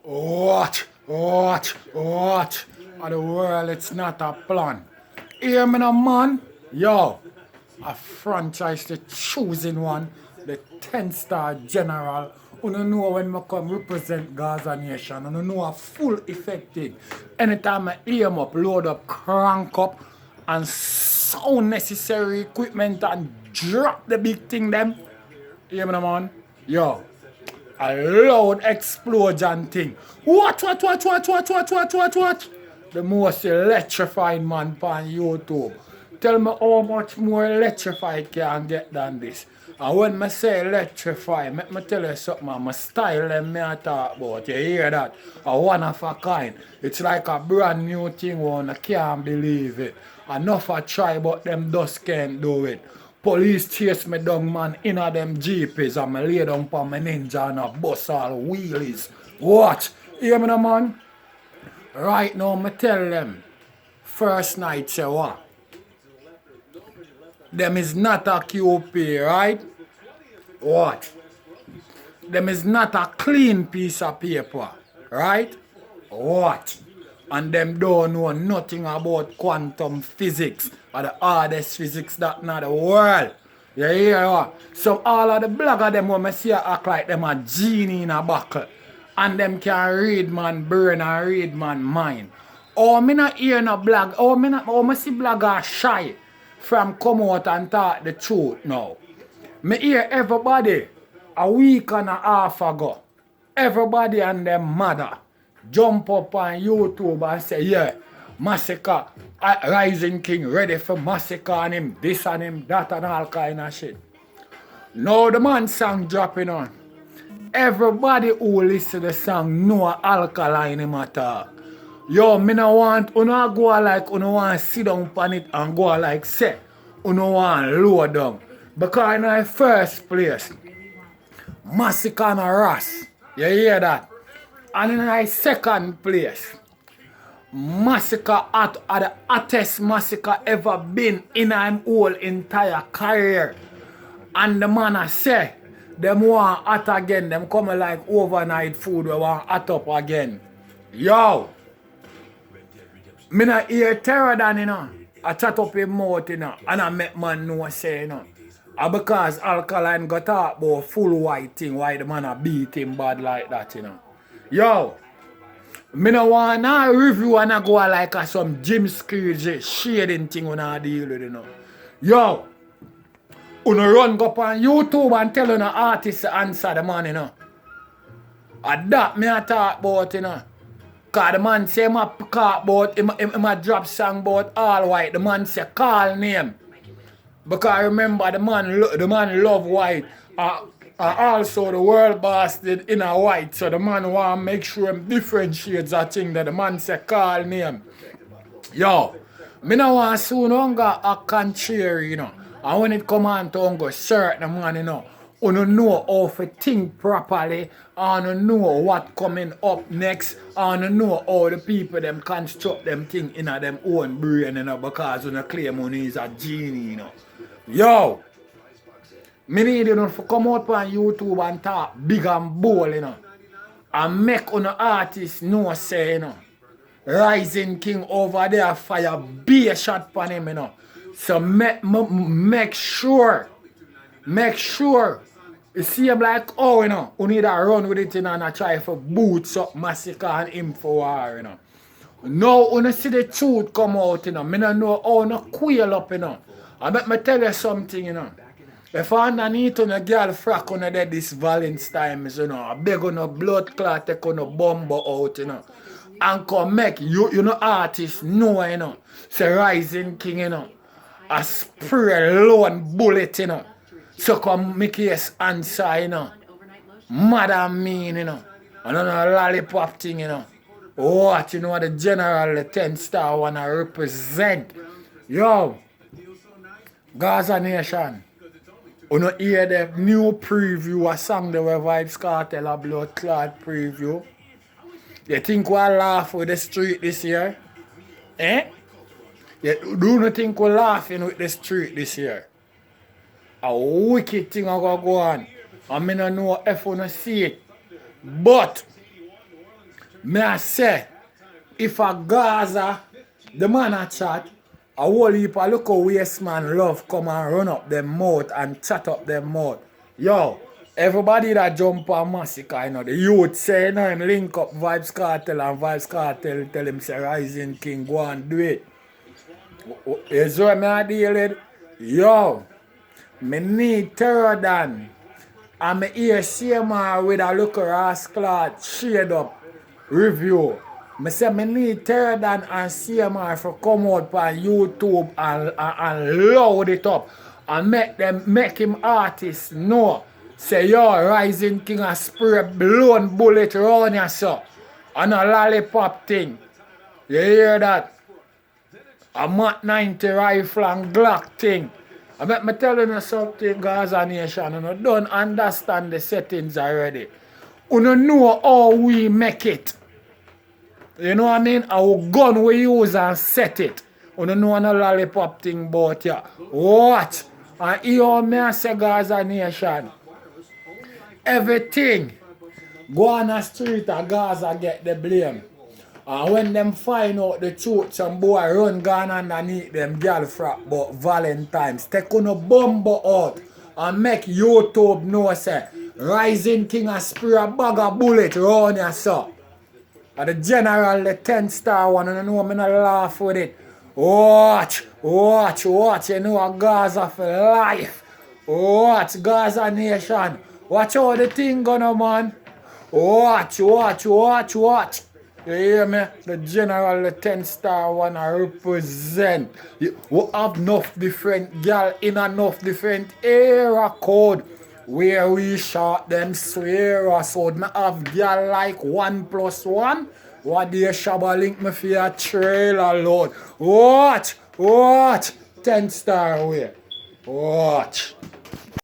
What? Of the world, it's not a plan. Hear me now, man? Yo, a franchise the choosing one, the 10-star general. You know when I come represent Gaza Nation, you know a full effective. Anytime I aim up, load up, crank up, and sound necessary equipment and drop the big thing them. Hear me now, man? Yo, a loud explosion thing. What? The most electrifying man on YouTube. Tell me how much more electrified can get than this. And when I say electrify, let me tell you something, my style them me I talk about. You hear that? A one of a kind. It's like a brand new thing one. I can't believe it. Enough I try but them just can't do it. Police chase me down, man, in a them jeepies and me lay down for my ninja and a bus all wheelies. What? Hear me now, man? Right now, me tell them, first night say what? Them is not a QP, right? What? Them is not a clean piece of paper, right? What? And them don't know nothing about quantum physics or the hardest physics that in the world. You hear what? So all of the blogger them when I see act like them a genie in a buckle. And them can read man brain and read man mind. Oh, me not hear no blog. Oh, me see blogger shy from come out and talk the truth now. Me hear everybody a week and a half ago. Everybody and their mother jump up on YouTube and say, yeah, massacre, Rising King ready for massacre on him, this and him, that and all kind of shit. Now the man song dropping on. Everybody who listen to the song know alkaline him at all. Yo, me no want, you no go like, you no want sit down on it and go like say, you no want low down. Because in the first place, massacre and Ras. You hear that? And in the second place, massacre are the hottest massacre ever been in his whole entire career. And the man I say, them want hot again, them coming like overnight food, we want hot up again. Yo! Me not hear terror than, you know. I chat up his mouth, you know, and I make man know say, you know. And because Alkaline got talk about full white thing, why the man a beat him bad like that, you know. Yo! Me no want no review and I go like some Jim Scrooge shading thing when I deal with, you know. Yo! Uno run go up on YouTube and tell an artist to answer the man, you know. And that me I talk about, you know. Cause the man say him a talk about, him a drop song about all white. The man say call name. Because remember the man love white. Also the world boss did in a white. So the man want to make sure him differentiates that thing that the man say call name. Yo, me no want soon hunger a contrary, you know. And when it come on to hunger certain man, you know how to think properly, and know what coming up next, and know how the people them construct them thing in them own brain, you know, because when claim money is a genie, you know. Yo! Me need you know to come out on YouTube and talk big and bold, you know. And make on artists know say, you know, Rising King over there fire be a shot for him, you know. So make sure. You see him like, oh, you know, you need to run with it, you know, and I try for boots up massacre and him for war, you know. Now, when you see the truth come out, you know, I don't know how to quail up, you know. I bet me tell you something, you know. If I underneath on a girl frack on dead this Valentine's time, you know, I beg on a blood clot, take on a bumbo out, you know. And come make you know, artists know, you know. Say Rising King, you know. A spray lone bullet, you know. So come make his answer, you know. Madam mean, you know. And on a lollipop thing, you know. What, you know, the general, the 10-star wanna represent. Yo, Gaza Nation. You know, hear the new preview, a song the Vibes Cartel, a blood clot preview. You think we'll laugh with the street this year? Eh? You do not think we're laughing with the street this year? A wicked thing I go on. I mean, I know if you don't see it. But Me I say, if a Gaza, the man a chat, a whole heap of look how waste man love come and run up them mouth and chat up them mouth. Yo, everybody that jump on massacre, you know, the youth say, you know, him link up Vibes Cartel and Vibes Cartel tell him say Rygin King go and do it. Is what me a deal with? Yo, me need Terrordan. And me hear CMR with a look rascal shade up review. Me say me need Terrordan and CMR for come out on YouTube and load it up. And make him artists know. Say yo, Rygin King a spray blown bullet round ya so. And a lollipop thing. You hear that? A Mat 90 rifle and Glock thing. I bet me telling you something, Gaza Nation, you don't understand the settings already. You don't know how we make it. You know what I mean? Our gun we use and set it. You don't know no lollipop thing about ya. What? And here me I say Gaza Nation. Everything go on the street of Gaza get the blame. And when them find out the truth, some boy run gun underneath them girl frap but Valentine's. Take on a bumbo out and make YouTube know say Rygin King a spray a bag of bullet round ya so. And the general, the 10-star one, and I know I'm not laugh with it. Watch, you know a Gaza for life. Watch, Gaza Nation. Watch how the thing gonna man. Watch. You hear me? The general, the 10-star one I represent. We have enough different girl in enough different era code where we shot them swear so me have girl like 1+1. What do you shabba link me for your trailer load? Watch. 10-star way. Watch.